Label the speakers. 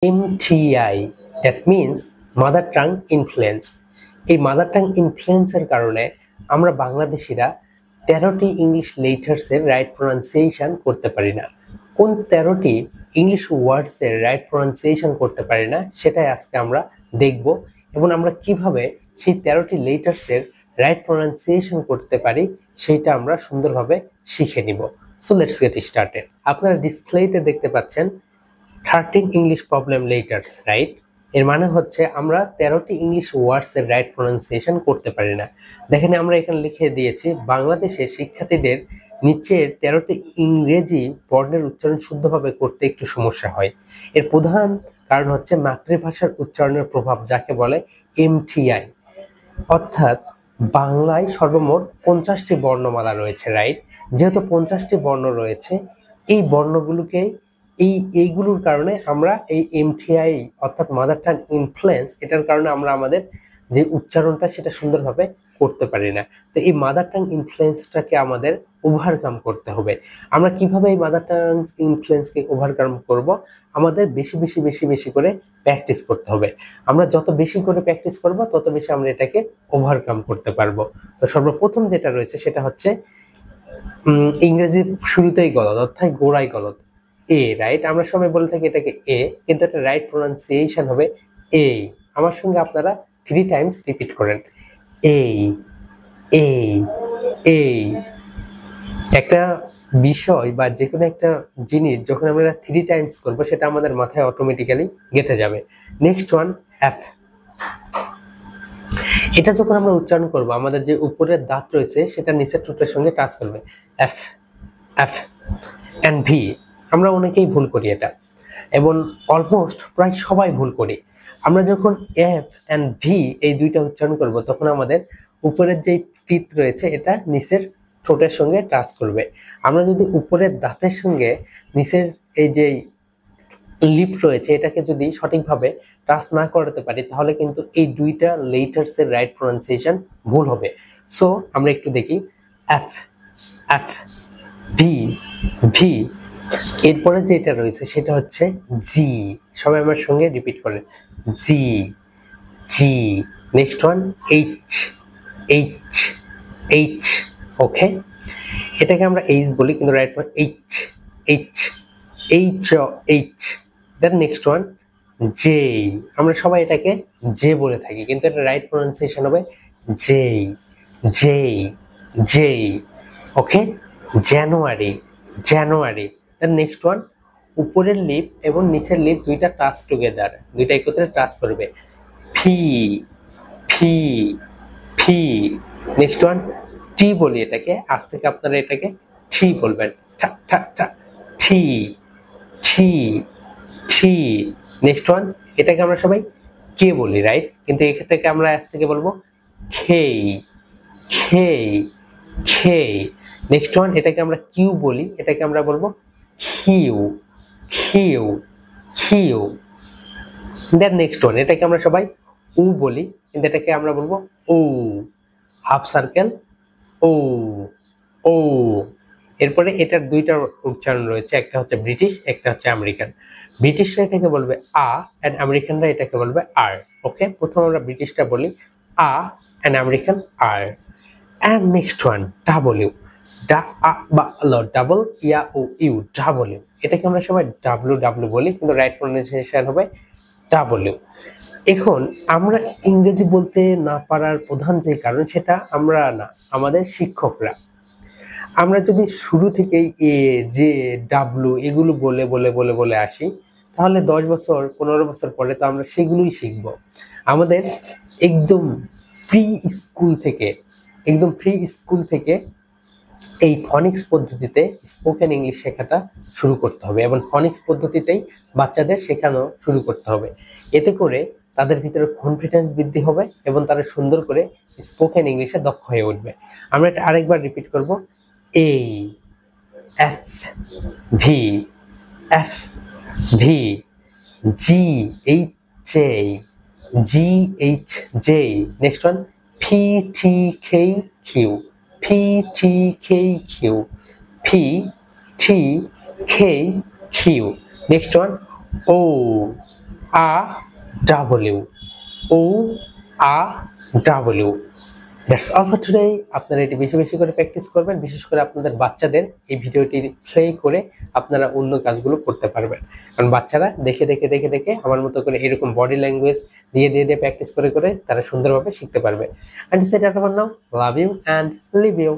Speaker 1: MTI, that means mother tongue influence. এই mother tongue ইনফ্লুয়েন্সের কারণে আমরা বাংলাদেশিরা 13টি ইংলিশ লেটার্সের রাইট প্রনাউন্সিয়েশন করতে পারি না। কোন 13টি ইংলিশ ওয়ার্ডসের রাইট প্রনাউন্সিয়েশন করতে পারি না সেটাই আজকে আমরা দেখব, এবং আমরা কিভাবে সেই 13টি লেটার্সের রাইট প্রনাউন্সিয়েশন করতে পারি সেইটা আমরা সুন্দরভাবে শিখে নিব। So let's get started. আপনারা ডিসপ্লেতে দেখতে পাচ্ছেন 13 ইংলিশ প্রবলেম লেটার্স, রাইট? এর মানে হচ্ছে আমরা 13টি ইংলিশ ওয়ার্ডসের রাইট প্রনাউন্সিয়েশন করতে পারি না। দেখেন আমরা এখানে লিখে দিয়েছি বাংলাদেশের শিক্ষার্থীদের নিচের 13টি ইংরেজি বর্ণের উচ্চারণ শুদ্ধভাবে করতে একটু সমস্যা হয়। এর প্রধান কারণ হচ্ছে মাতৃভাষার উচ্চারণের প্রভাব, যাকে বলে MTI। অর্থাৎ বাংলায় সর্বমোট 50টি বর্ণমালা রয়েছে, রাইট? যেহেতু 50টি বর্ণ রয়েছে, এই বর্ণগুলোকে এইগুলোর কারণে আমরা এই MTI অর্থাৎ মাদার টাং ইনফ্লুয়েন্স, এটার কারণে আমরা আমাদের যে উচ্চারণটা সেটা সুন্দরভাবে করতে পারি না। তো এই মাদার টাং ইনফ্লুয়েন্সটাকে আমাদের ওভারকাম করতে হবে। আমরা কিভাবে এই মাদার টাং ইনফ্লুয়েন্সকে ওভারকাম করব? আমাদের বেশি বেশি বেশি বেশি করে প্র্যাকটিস করতে হবে। আমরা যত বেশি করে প্র্যাকটিস করব তত বেশি আমরা এটাকে ওভারকাম করতে পারবো। তো সর্বপ্রথম যেটা রয়েছে সেটা হচ্ছে ইংরেজি শুরুতেই গলদ, অর্থাৎ গোড়ায় গলদ, এ, রাইট? আমরা সবাই বলে থাকি এটাকে এ, কিন্তু এটা রাইট প্রনাউন্সিয়েশন হবে এ। আমার সঙ্গে আপনারা 3 টাইমস রিপিট করেন, এ এ এ। একটা বিষয় বা যে কোনো একটা জিনিস যখন আমরা 3 টাইমস করবো সেটা আমাদের মাথায় অটোমেটিক্যালি গেঁথে যাবে। Next one, F. এটা যখন আমরা উচ্চারণ করব আমাদের যে উপরের দাঁত রয়েছে সেটা নিচের ঠোঁটের সঙ্গে টাচ করবে, এফ এফ। এন্ড ভি, আমরা অনেকেই ভুল করি এটা, এবং অলমোস্ট প্রায় সবাই ভুল করি। আমরা যখন এফ এন্ড ভি এই দুইটা উচ্চারণ করব তখন আমাদের উপরের যে টিথ রয়েছে এটা নিচের ঠোঁটের সঙ্গে টাচ করবে। আমরা যদি উপরের দাঁতের সঙ্গে নিচের এই যে লিপ রয়েছে এটাকে যদি সঠিকভাবে টাচ না করাতে পারি তাহলে কিন্তু এই দুইটা লেটার্সের রাইট প্রনাউন্সিয়েশন ভুল হবে। সো আমরা একটু দেখি, এফ এফ, ভি ভি। এরপরে যেটা রয়েছে সেটা হচ্ছে জি। সবাই আমার সঙ্গে রিপিট করেন, G G. Next one, H H H. Okay, এটাকে আমরা এইচ বলি কিন্তু right H H H H. Then next one, J. আমরা সবাই এটাকে জে বলে থাকি কিন্তু এটা রাইট প্রনাউন্সিয়েশন হবে J J J. Okay, January January. Then next one, উপরের লিপ এবং নিচের লিপ দুইটা টাচ টুগেদার, দুইটা একত্রে টাচ করবে, ফি ফি ফি। নেক্সট ওয়ান, টি বলি এটাকে, আজ থেকে আপনারা এটাকে টি বলবেন, ঠা ঠা ঠা, টি টি টি। নেক্সট ওয়ান, এটাকে আমরা সবাই কে বলি, রাইট? কিন্তু এটাকে আমরা আজ থেকে বলবো খেই খেই খেই। নেক্সট ওয়ান, এটাকে আমরা কিউ বলি, এটাকে আমরা বলবো খিউ খিউ খিউ। দেন নেক্সট ওয়ান, এটাকে আমরা সবাই উ বলি কিন্তু এটাকে আমরা বলবো ও, হাফ সার্কেল ও ও। এরপরে এটার দুইটা উচ্চারণ রয়েছে, একটা হচ্ছে ব্রিটিশ, একটা হচ্ছে আমেরিকান। ব্রিটিশরা এটাকে বলবে আ অ্যান্ড আমেরিকানরা এটাকে বলবে আর। ওকে, প্রথম আমরা ব্রিটিশটা বলি R and American R. And next one, double U, double ইয়া ও ইউ, ডাবল ইউ। এটাকে আমরা সবাই ডাব্লিউ ডাব্লিউ বলি কিন্তু রাইট প্রনাউন্সিয়েশন হবে ডাবল ইউ। এখন আমরা ইংরেজি বলতে না পারার প্রধান যে কারণ সেটা আমরা না, আমাদের শিক্ষকরা। আমরা যদি শুরু থেকেই এ জে ডাব্লিউ এগুলো বলে বলে বলে বলে আসি তাহলে 10 বছর 15 বছর পরে তো আমরা সেগুলোই শিখব। আমাদের একদম প্রি স্কুল থেকে এই ফনিক্স পদ্ধতিতে স্পোকেন ইংলিশ শেখাটা শুরু করতে হবে এবং ফনিক্স পদ্ধতিতেই বাচ্চাদের শেখানো শুরু করতে হবে। এতে করে তাদের ভিতরে কনফিডেন্স বৃদ্ধি হবে এবং তারা সুন্দর করে স্পোকেন ইংলিশে দক্ষ হয়ে উঠবে। আমরা এটা আরেকবার রিপিট করব, A F V F V, G H A G H J. Next one, P T K Q P T K Q P T K Q. Next one, O R W, O R W. That's all for today. আপনারা এটি বেশি বেশি করে practice করবেন, বিশেষ করে আপনাদের বাচ্চাদের এই ভিডিওটি প্লে করে আপনারা অন্য কাজগুলো করতে পারবেন। কারণ বাচ্চারা দেখে দেখে দেখে দেখে আমার মতো করে এরকম বডি ল্যাঙ্গুয়েজ দিয়ে দিয়ে দিয়ে প্র্যাকটিস করে করে তারা সুন্দরভাবে শিখতে পারবে। And set up now, love you and live you.